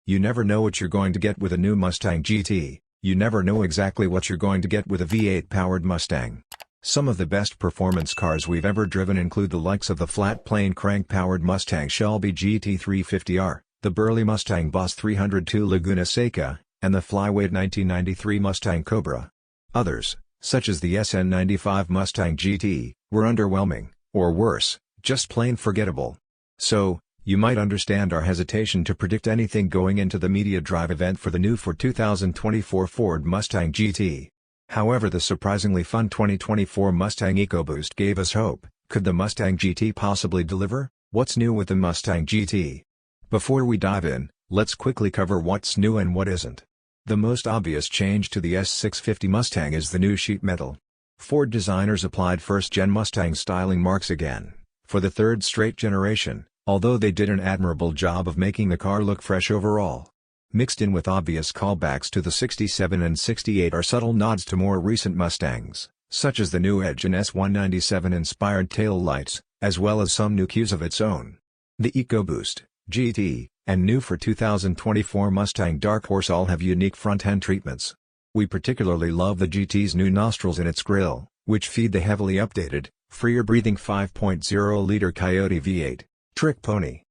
You never know what you're going to get with a new Mustang GT, you never know exactly what you're going to get with a V8-powered Mustang. Some of the best performance cars we've ever driven include the likes of the flat-plane crank-powered Mustang Shelby GT350R, the burly Mustang Boss 302 Laguna Seca, and the flyweight 1993 Mustang Cobra. Others, such as the SN95 Mustang GT, were underwhelming, or worse, just plain forgettable. So, you might understand our hesitation to predict anything going into the media drive event for the new Ford 2024 Ford Mustang GT. However, the surprisingly fun 2024 Mustang EcoBoost gave us hope. Could the Mustang GT possibly deliver? What's new with the Mustang GT? Before we dive in, let's quickly cover what's new and what isn't. The most obvious change to the S650 Mustang is the new sheet metal. Ford designers applied first-gen Mustang styling marks again, for the third straight generation, although they did an admirable job of making the car look fresh overall. Mixed in with obvious callbacks to the 67 and 68 are subtle nods to more recent Mustangs, such as the new Edge and S197-inspired tail lights, as well as some new cues of its own. The EcoBoost, GT, and new for 2024 Mustang Dark Horse all have unique front-end treatments. We particularly love the GT's new nostrils in its grille, which feed the heavily updated, freer-breathing 5.0-liter Coyote V8. Trick pony.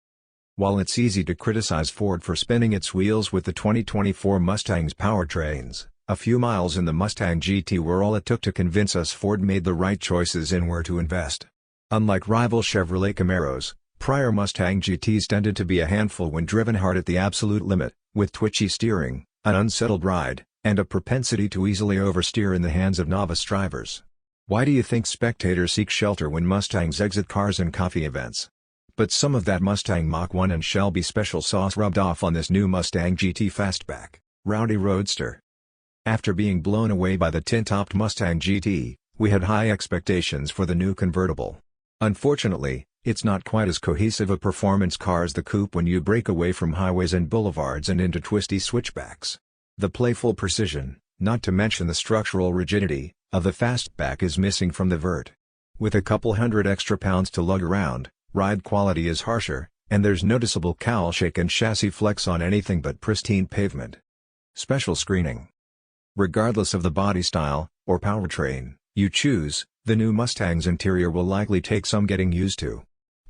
While it's easy to criticize Ford for spinning its wheels with the 2024 Mustang's powertrains, a few miles in the Mustang GT were all it took to convince us Ford made the right choices in where to invest. Unlike rival Chevrolet Camaros, prior Mustang GTs tended to be a handful when driven hard at the absolute limit, with twitchy steering, an unsettled ride, and a propensity to easily oversteer in the hands of novice drivers. Why do you think spectators seek shelter when Mustangs exit cars and coffee events? But some of that Mustang Mach 1 and Shelby special sauce rubbed off on this new Mustang GT Fastback, rowdy roadster. After being blown away by the tin-topped Mustang GT, we had high expectations for the new convertible. Unfortunately, it's not quite as cohesive a performance car as the coupe when you break away from highways and boulevards and into twisty switchbacks. The playful precision, not to mention the structural rigidity, of the Fastback is missing from the Vert. With a couple hundred extra pounds to lug around, ride quality is harsher, and there's noticeable cowl shake and chassis flex on anything but pristine pavement. Special screening. Regardless of the body style, or powertrain, you choose, the new Mustang's interior will likely take some getting used to.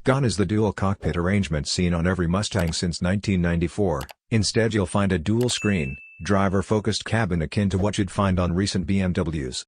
Gone is the dual cockpit arrangement seen on every Mustang since 1994, instead you'll find a dual-screen, driver-focused cabin akin to what you'd find on recent BMWs.